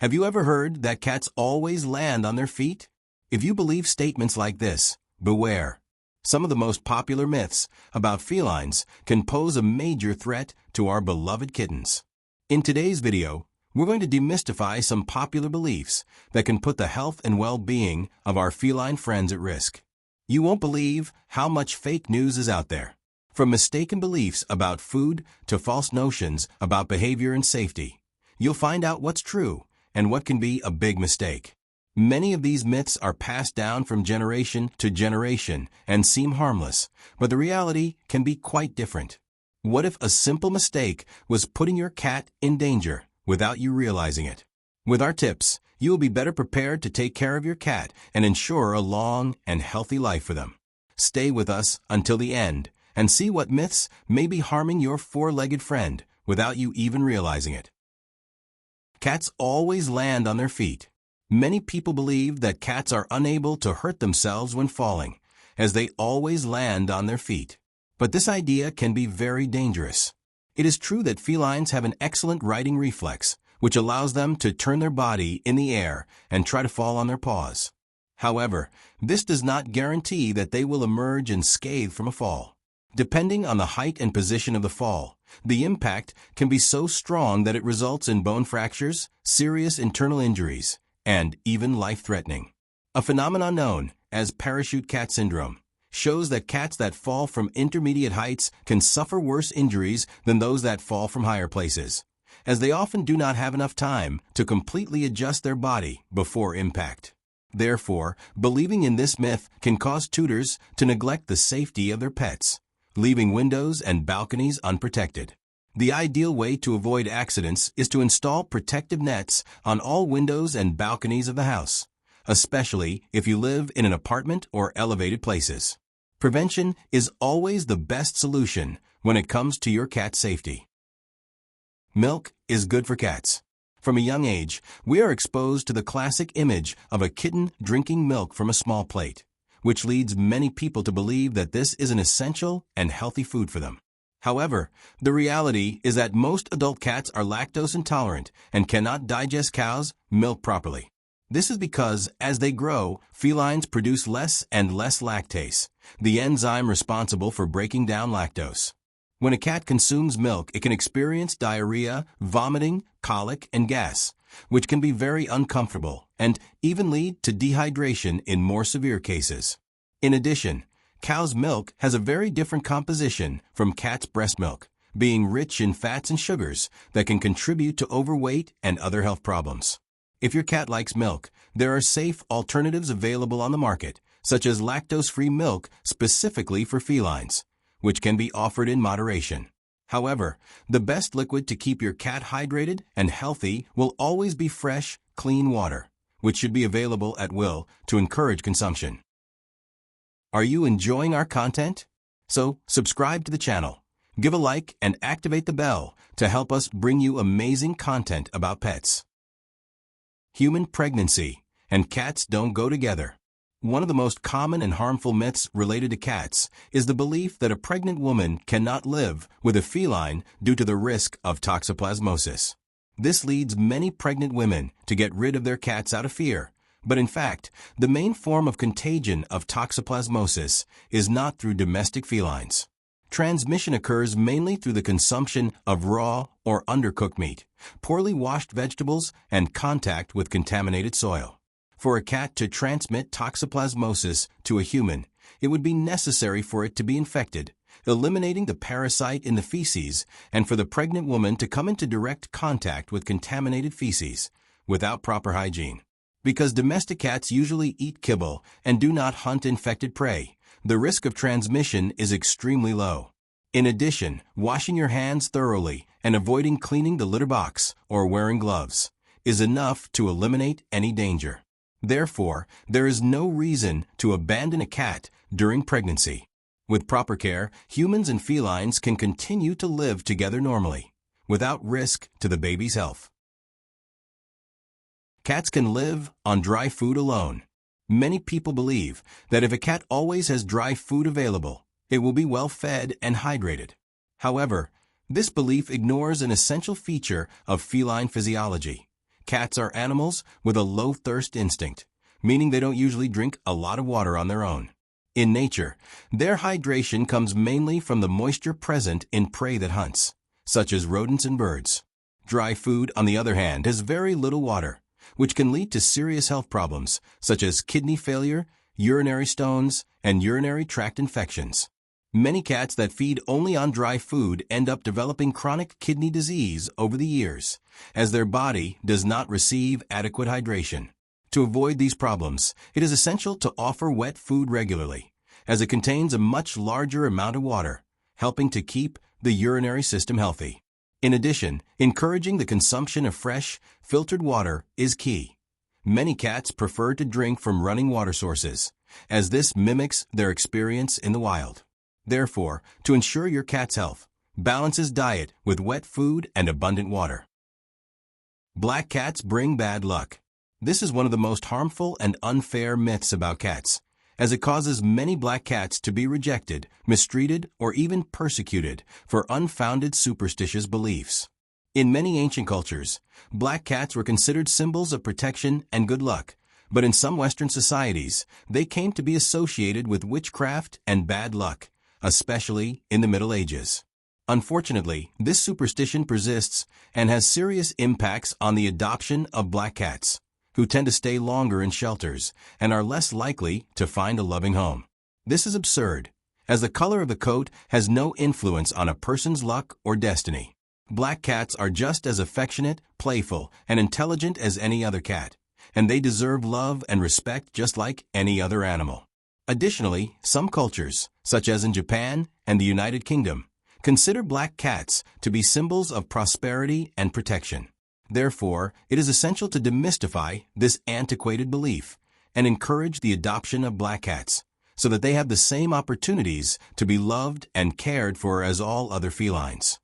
Have you ever heard that cats always land on their feet? If you believe statements like this, beware. Some of the most popular myths about felines can pose a major threat to our beloved kittens. In today's video, we're going to demystify some popular beliefs that can put the health and well-being of our feline friends at risk. You won't believe how much fake news is out there. From mistaken beliefs about food to false notions about behavior and safety, you'll find out what's true and what can be a big mistake. Many of these myths are passed down from generation to generation and seem harmless, but the reality can be quite different. What if a simple mistake was putting your cat in danger without you realizing it? With our tips, you will be better prepared to take care of your cat and ensure a long and healthy life for them. Stay with us until the end and see what myths may be harming your four-legged friend without you even realizing it. Cats always land on their feet. Many people believe that cats are unable to hurt themselves when falling, as they always land on their feet. But this idea can be very dangerous. It is true that felines have an excellent righting reflex, which allows them to turn their body in the air and try to fall on their paws. However, this does not guarantee that they will emerge unscathed from a fall. Depending on the height and position of the fall, the impact can be so strong that it results in bone fractures, serious internal injuries, and even life-threatening. A phenomenon known as parachute cat syndrome shows that cats that fall from intermediate heights can suffer worse injuries than those that fall from higher places, as they often do not have enough time to completely adjust their body before impact. Therefore, believing in this myth can cause tutors to neglect the safety of their pets, leaving windows and balconies unprotected. The ideal way to avoid accidents is to install protective nets on all windows and balconies of the house, especially if you live in an apartment or elevated places. Prevention is always the best solution when it comes to your cat's safety. Milk is good for cats. From a young age, we are exposed to the classic image of a kitten drinking milk from a small plate, which leads many people to believe that this is an essential and healthy food for them. However, the reality is that most adult cats are lactose intolerant and cannot digest cow's milk properly. This is because, as they grow, felines produce less and less lactase, the enzyme responsible for breaking down lactose. When a cat consumes milk, it can experience diarrhea, vomiting, colic, and gas, which can be very uncomfortable and even lead to dehydration in more severe cases. In addition, cow's milk has a very different composition from cat's breast milk, being rich in fats and sugars that can contribute to overweight and other health problems. If your cat likes milk, there are safe alternatives available on the market, such as lactose-free milk specifically for felines, which can be offered in moderation. However, the best liquid to keep your cat hydrated and healthy will always be fresh, clean water, which should be available at will to encourage consumption. Are you enjoying our content? So, subscribe to the channel, give a like, and activate the bell to help us bring you amazing content about pets. Human pregnancy and cats don't go together. One of the most common and harmful myths related to cats is the belief that a pregnant woman cannot live with a feline due to the risk of toxoplasmosis. This leads many pregnant women to get rid of their cats out of fear. But in fact, the main form of contagion of toxoplasmosis is not through domestic felines. Transmission occurs mainly through the consumption of raw or undercooked meat, poorly washed vegetables, and contact with contaminated soil. For a cat to transmit toxoplasmosis to a human, it would be necessary for it to be infected, eliminating the parasite in the feces, and for the pregnant woman to come into direct contact with contaminated feces without proper hygiene. Because domestic cats usually eat kibble and do not hunt infected prey, the risk of transmission is extremely low. In addition, washing your hands thoroughly and avoiding cleaning the litter box or wearing gloves is enough to eliminate any danger. Therefore, there is no reason to abandon a cat during pregnancy. With proper care, humans and felines can continue to live together normally, without risk to the baby's health. Cats can live on dry food alone. Many people believe that if a cat always has dry food available, it will be well fed and hydrated. However, this belief ignores an essential feature of feline physiology, Cats are animals with a low thirst instinct, meaning they don't usually drink a lot of water on their own. In nature, their hydration comes mainly from the moisture present in prey that hunts, such as rodents and birds. Dry food, on the other hand, has very little water, which can lead to serious health problems, such as kidney failure, urinary stones, and urinary tract infections. Many cats that feed only on dry food end up developing chronic kidney disease over the years, as their body does not receive adequate hydration. To avoid these problems, it is essential to offer wet food regularly, as it contains a much larger amount of water, helping to keep the urinary system healthy. In addition, encouraging the consumption of fresh, filtered water is key. Many cats prefer to drink from running water sources, as this mimics their experience in the wild. Therefore, to ensure your cat's health, balance his diet with wet food and abundant water. Black cats bring bad luck. This is one of the most harmful and unfair myths about cats, as it causes many black cats to be rejected, mistreated, or even persecuted for unfounded superstitious beliefs. In many ancient cultures, black cats were considered symbols of protection and good luck, but in some Western societies, they came to be associated with witchcraft and bad luck, especially in the Middle Ages. Unfortunately, this superstition persists and has serious impacts on the adoption of black cats, who tend to stay longer in shelters and are less likely to find a loving home. This is absurd, as the color of the coat has no influence on a person's luck or destiny. Black cats are just as affectionate, playful, and intelligent as any other cat, and they deserve love and respect just like any other animal. Additionally, some cultures, such as in Japan and the United Kingdom, consider black cats to be symbols of prosperity and protection. Therefore, it is essential to demystify this antiquated belief and encourage the adoption of black cats so that they have the same opportunities to be loved and cared for as all other felines.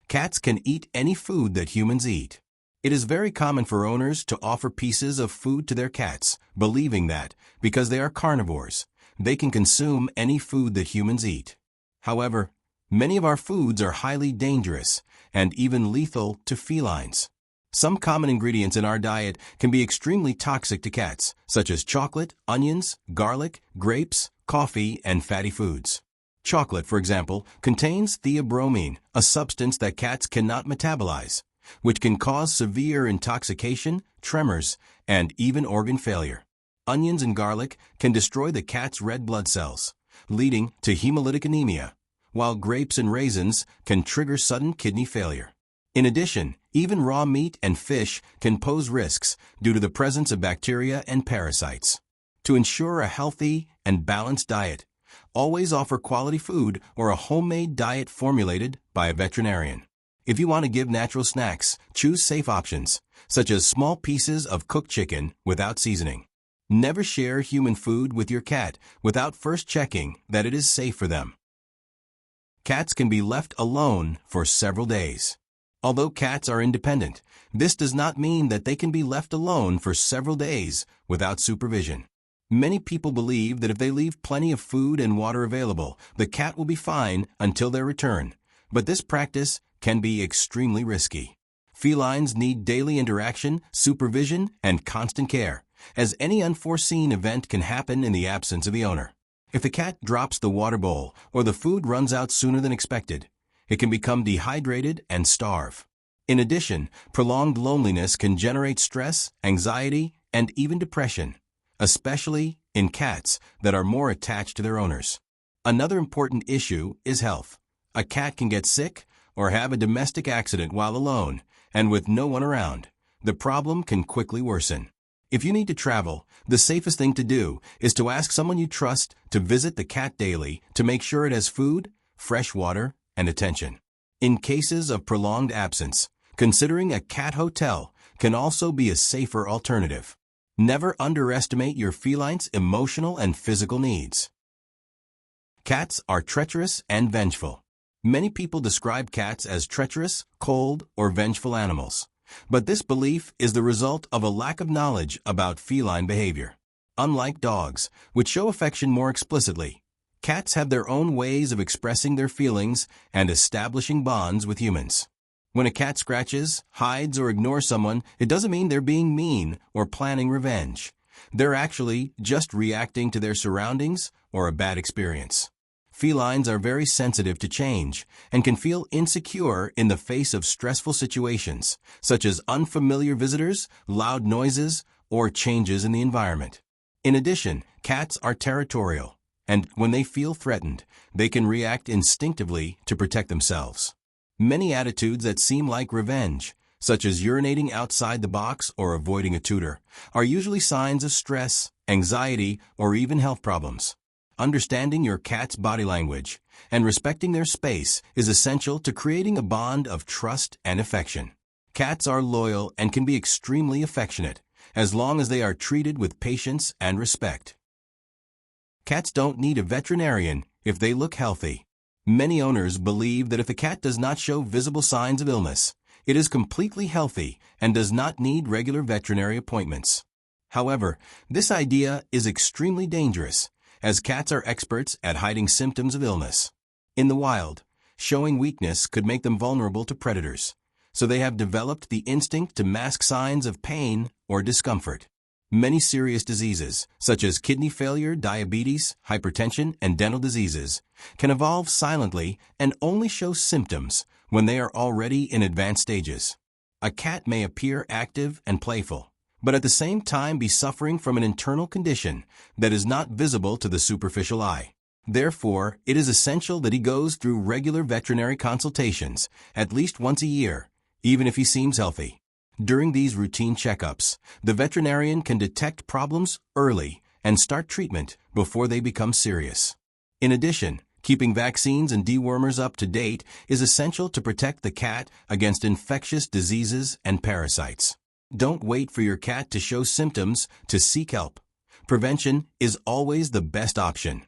Cats can eat any food that humans eat. It is very common for owners to offer pieces of food to their cats, believing that, because they are carnivores, they can consume any food that humans eat. However, many of our foods are highly dangerous and even lethal to felines. Some common ingredients in our diet can be extremely toxic to cats, such as chocolate, onions, garlic, grapes, coffee, and fatty foods. Chocolate, for example, contains theobromine, a substance that cats cannot metabolize, which can cause severe intoxication, tremors, and even organ failure. Onions and garlic can destroy the cat's red blood cells, leading to hemolytic anemia, while grapes and raisins can trigger sudden kidney failure. In addition, even raw meat and fish can pose risks due to the presence of bacteria and parasites. To ensure a healthy and balanced diet, always offer quality food or a homemade diet formulated by a veterinarian. If you want to give natural snacks, choose safe options, such as small pieces of cooked chicken without seasoning. Never share human food with your cat without first checking that it is safe for them. Cats can be left alone for several days. Although cats are independent, this does not mean that they can be left alone for several days without supervision. Many people believe that if they leave plenty of food and water available, the cat will be fine until their return, but this practice can be extremely risky. Felines need daily interaction, supervision, and constant care, as any unforeseen event can happen in the absence of the owner. If the cat drops the water bowl or the food runs out sooner than expected, it can become dehydrated and starve. In addition, prolonged loneliness can generate stress, anxiety, and even depression, especially in cats that are more attached to their owners. Another important issue is health. A cat can get sick or have a domestic accident while alone and with no one around. The problem can quickly worsen. If you need to travel, the safest thing to do is to ask someone you trust to visit the cat daily to make sure it has food, fresh water, and attention. In cases of prolonged absence, considering a cat hotel can also be a safer alternative. Never underestimate your feline's emotional and physical needs. Cats are treacherous and vengeful. Many people describe cats as treacherous, cold, or vengeful animals. But this belief is the result of a lack of knowledge about feline behavior. Unlike dogs, which show affection more explicitly, cats have their own ways of expressing their feelings and establishing bonds with humans. When a cat scratches, hides, or ignores someone, it doesn't mean they're being mean or planning revenge. They're actually just reacting to their surroundings or a bad experience. Felines are very sensitive to change and can feel insecure in the face of stressful situations, such as unfamiliar visitors, loud noises, or changes in the environment. In addition, cats are territorial, and when they feel threatened, they can react instinctively to protect themselves. Many attitudes that seem like revenge, such as urinating outside the box or avoiding a tutor, are usually signs of stress, anxiety, or even health problems. Understanding your cat's body language and respecting their space is essential to creating a bond of trust and affection. Cats are loyal and can be extremely affectionate, as long as they are treated with patience and respect. Cats don't need a veterinarian if they look healthy. Many owners believe that if the cat does not show visible signs of illness, it is completely healthy and does not need regular veterinary appointments. However, this idea is extremely dangerous, as cats are experts at hiding symptoms of illness. In the wild, showing weakness could make them vulnerable to predators, so they have developed the instinct to mask signs of pain or discomfort. Many serious diseases, such as kidney failure, diabetes, hypertension, and dental diseases, can evolve silently and only show symptoms when they are already in advanced stages. A cat may appear active and playful, but at the same time be suffering from an internal condition that is not visible to the superficial eye. Therefore, it is essential that he goes through regular veterinary consultations at least once a year, even if he seems healthy. During these routine checkups, the veterinarian can detect problems early and start treatment before they become serious. In addition, keeping vaccines and dewormers up to date is essential to protect the cat against infectious diseases and parasites. Don't wait for your cat to show symptoms to seek help. Prevention is always the best option.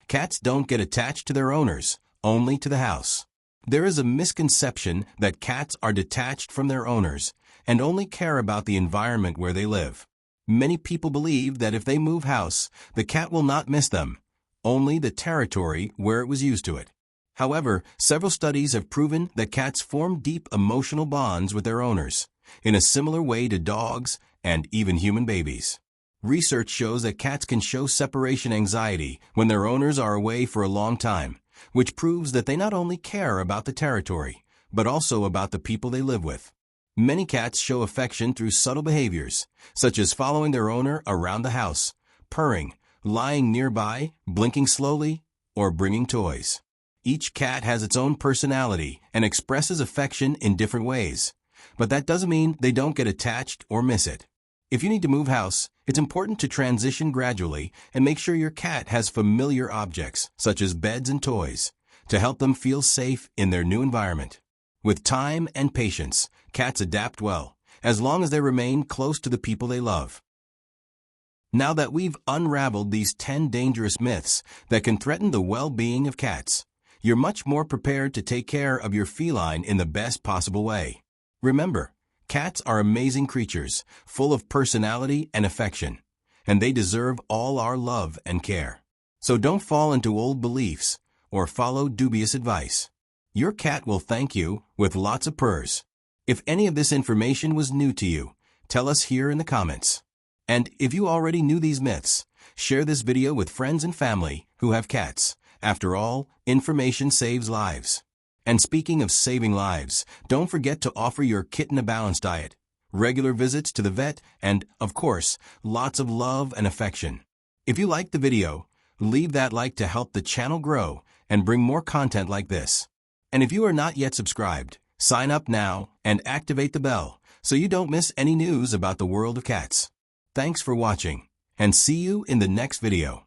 Cats don't get attached to their owners, only to the house. There is a misconception that cats are detached from their owners and only care about the environment where they live. Many people believe that if they move house, the cat will not miss them, only the territory where it was used to it. However, several studies have proven that cats form deep emotional bonds with their owners, in a similar way to dogs and even human babies. Research shows that cats can show separation anxiety when their owners are away for a long time, which proves that they not only care about the territory, but also about the people they live with. Many cats show affection through subtle behaviors, such as following their owner around the house, purring, lying nearby, blinking slowly, or bringing toys. Each cat has its own personality and expresses affection in different ways, but that doesn't mean they don't get attached or miss it. If you need to move house, it's important to transition gradually and make sure your cat has familiar objects, such as beds and toys, to help them feel safe in their new environment. With time and patience, cats adapt well, as long as they remain close to the people they love. Now that we've unraveled these 10 dangerous myths that can threaten the well-being of cats, you're much more prepared to take care of your feline in the best possible way. Remember, cats are amazing creatures, full of personality and affection, and they deserve all our love and care. So don't fall into old beliefs or follow dubious advice. Your cat will thank you with lots of purrs. If any of this information was new to you, tell us here in the comments. And if you already knew these myths, share this video with friends and family who have cats. After all, information saves lives. And speaking of saving lives, don't forget to offer your kitten a balanced diet, regular visits to the vet, and, of course, lots of love and affection. If you liked the video, leave that like to help the channel grow and bring more content like this. And if you are not yet subscribed, sign up now and activate the bell so you don't miss any news about the world of cats. Thanks for watching, and see you in the next video.